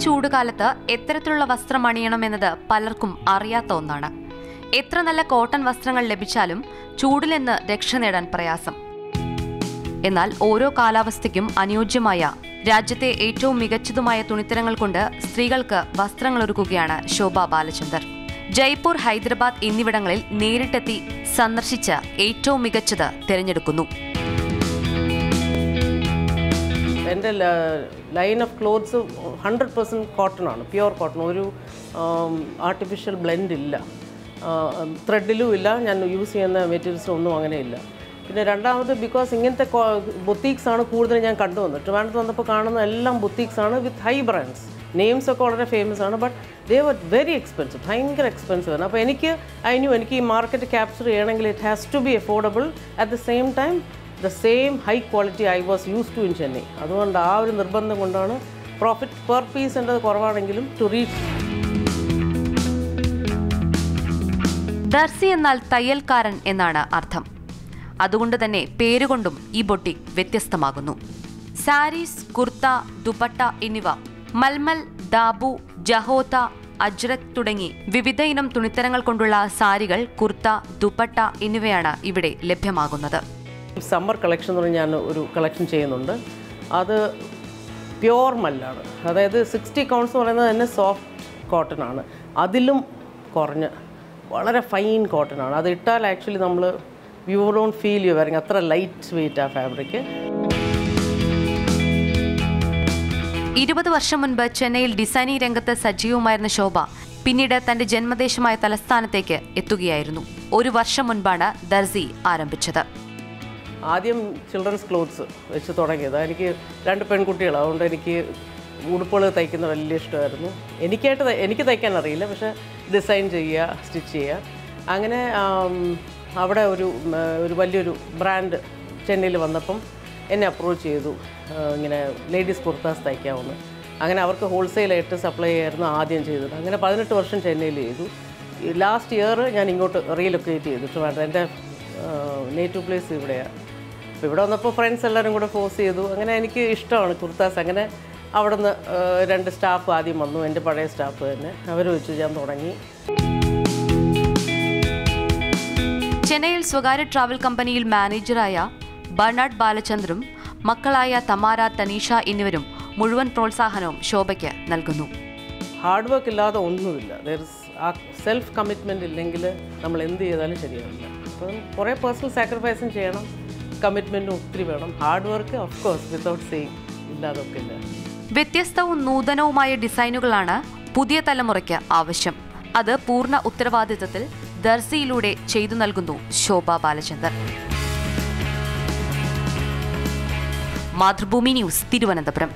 ചൂടുകാലത്ത് എത്തരത്തിലുള്ള വസ്ത്രം അണിയണമെന്നത് പലർക്കും അറിയാത്ത ഒന്നാണ്. എത്ര നല്ല കോട്ടൺ വസ്ത്രങ്ങൾ ലഭിച്ചാലും ചൂടിൽ നിന്ന് രക്ഷ നേടാൻ പ്രയാസം. എന്നാൽ ഓരോ കാലാവസ്ഥയ്ക്കും അനുയോജ്യമായ രാജ്യത്തെ ഏറ്റവും മികച്ചതുമായ തുണിത്തരങ്ങൾ കൊണ്ട് സ്ത്രീകൾക്ക് വസ്ത്രങ്ങൾ ഒരുക്കുകയാണ് ശോഭ ബാലചന്ദർ. ജയ്പൂർ, ഹൈദരാബാദ് എന്നിവിടങ്ങളിൽ നേരിട്ടെത്തി സന്ദർശിച്ച് ഏറ്റവും മികച്ചത് തിരഞ്ഞെടുക്കുന്നു. എൻ്റെ ലൈൻ ഓഫ് ക്ലോത്ത്സ് 100% കോട്ടൺ ആണ്, പ്യുവർ കോട്ടൺ. ഒരു ആർട്ടിഫിഷ്യൽ ബ്ലെൻഡ് ഇല്ല, ത്രെഡിലും ഇല്ല, ഞാൻ യൂസ് ചെയ്യുന്ന മെറ്റീരിയൽസിലൊന്നും അങ്ങനെയില്ല. പിന്നെ രണ്ടാമത് ബിക്കോസ് ഇങ്ങനത്തെ ബൊത്തീക്സ് ആണ് കൂടുതൽ ഞാൻ കണ്ടുവന്നത്. ട്രിവാൻഡ്രത്ത് വന്നപ്പോൾ കാണുന്ന എല്ലാം ബൊത്തീക്സ് ആണ് വിത്ത് ഹൈ ബ്രാൻഡ്സ്. നെയിംസ് ഒക്കെ വളരെ ഫേമസ് ആണ്, but they were very expensive, ഭയങ്കര എക്സ്പെൻസീവ് ആണ്. അപ്പോൾ എനിക്ക് ഈ മാർക്കറ്റ് ക്യാപ്ചർ ചെയ്യണമെങ്കിൽ it has to be affordable at the same time the same high quality I was used to in Chennai. അതുകൊണ്ട് ആ ഒരു നിർബന്ധം കൊണ്ടാണ് പ്രോഫിറ്റ് പെർ പീസ് എന്നത് കുറവാണെങ്കിലും ടു റീച്ച്. ദർസി എന്നാൽ തയ്യൽക്കാരൻ എന്നാണ് അർത്ഥം. അതുകൊണ്ട് തന്നെ പേരുകൊണ്ടും ഈ ബൊട്ടിക് വ്യത്യസ്തമാകുന്നു. സാരീസ്, കുർത്ത, ദുപ്പട്ട എന്നിവ മൽമൽ, ദാബു, ജഹോത്ത, അജ്രക് തുടങ്ങി വിവിധ ഇനം തുണിത്തരങ്ങൾ കൊണ്ടുള്ള സാരികൾ, കുർത്ത, ദുപ്പട്ട എന്നിവയാണ് ഇവിടെ ലഭ്യമാകുന്നത്. സമ്മർ കളക്ഷൻ എന്ന് പറഞ്ഞാൽ ഞാൻ ഒരു കളക്ഷൻ ചെയ്യുന്നുണ്ട്. അത് പ്യുവർ മല്ലാണ്, അതായത് 60 കൗണ്ട്സ് എന്ന് പറയുന്നത് തന്നെ സോഫ്റ്റ് കോട്ടൺ ആണ്. അതിലും കുറഞ്ഞ് വളരെ ഫൈൻ കോട്ടൺ ആണ്. അത് ഇട്ടാൽ ആക്ച്വലി നമ്മൾ you don't feel you wearing, അത്ര ലൈറ്റ് വെയിറ്റ് ആ ഫാബ്രിക്. 20 വർഷം മുൻപ് ചെന്നൈയിൽ ഡിസൈനിങ് രംഗത്ത് സജീവമായിരുന്ന ശോഭ പിന്നീട് തന്റെ ജന്മദേശമായ തലസ്ഥാനത്തേക്ക് എത്തുകയായിരുന്നു. 1 വർഷം മുൻപാണ് ദർസി ആരംഭിച്ചത്. ആദ്യം ചിൽഡ്രൻസ് ക്ലോത്ത്സ് വെച്ച് തുടങ്ങിയത്. എനിക്ക് 2 പെൺകുട്ടികളാണ്, അതുകൊണ്ട് എനിക്ക് ഉടുപ്പുകൾ തയ്ക്കുന്ന വലിയ ഇഷ്ടമായിരുന്നു. എനിക്ക് തയ്ക്കാൻ അറിയില്ല, പക്ഷേ ഡിസൈൻ ചെയ്യുക, സ്റ്റിച്ച് ചെയ്യുക. അങ്ങനെ അവിടെ ഒരു വലിയൊരു ബ്രാൻഡ് ചെന്നൈയിൽ വന്നപ്പം എന്നെ അപ്രോച്ച് ചെയ്തു, ഇങ്ങനെ ലേഡീസ് കുർത്താസ് തയ്ക്കാമെന്ന്. അങ്ങനെ അവർക്ക് ഹോൾസെയിലായിട്ട് സപ്ലൈ ചെയ്യായിരുന്നു ആദ്യം ചെയ്തത്. അങ്ങനെ 18 വർഷം ചെന്നൈയിൽ ചെയ്തു. ലാസ്റ്റ് ഇയർ ഞാൻ ഇങ്ങോട്ട് റീലൊക്കേറ്റ് ചെയ്തിട്ട് എൻ്റെ നേറ്റീവ് പ്ലേസ് ഇവിടെയാണ്. അപ്പോൾ ഇവിടെ വന്നപ്പോൾ ഫ്രണ്ട്സ് എല്ലാവരും കൂടെ ഫോഴ്സ് ചെയ്തു. അങ്ങനെ എനിക്ക് ഇഷ്ടമാണ് കുർത്താസ്. അങ്ങനെ അവിടെ നിന്ന് 2 സ്റ്റാഫ് ആദ്യം വന്നു, എൻ്റെ പഴയ സ്റ്റാഫ് തന്നെ. അവർ വെച്ച് ഞാൻ തുടങ്ങി. ചെന്നൈയിൽ സ്വകാര്യ ട്രാവൽ കമ്പനിയിൽ മാനേജറായ ബർണാഡ് ബാലചന്ദ്രും മക്കളായ തമാര, തനീഷ എന്നിവരും മുഴുവൻ പ്രോത്സാഹനവും ശോഭയ്ക്ക് നൽകുന്നു. ഹാർഡ് വർക്ക് ഇല്ലാതെ ഒന്നുമില്ല. ആ സെൽഫ് കമ്മിറ്റ്മെൻറ്റ് ഇല്ലെങ്കിൽ നമ്മൾ എന്ത് ചെയ്താലും ശരിയാവില്ല. അപ്പം കുറേ പേഴ്സണൽ സാക്രിഫൈസും ചെയ്യണം, കമ്മിറ്റ്മെൻറ്റും ഒത്തിരി വേണം. Hard work of course without saying ഇല്ലാതൊക്കെ ഇല്ല. വ്യത്യസ്തവും നൂതനവുമായ ഡിസൈനുകളാണ് പുതിയ തലമുറയ്ക്ക് ആവശ്യം. അത് പൂർണ്ണ ഉത്തരവാദിത്തത്തിൽ ദർസിയിലൂടെ ചെയ്തു നൽകുന്നു ശോഭ ബാലചന്ദർ. മാതൃഭൂമി ന്യൂസ്, തിരുവനന്തപുരം.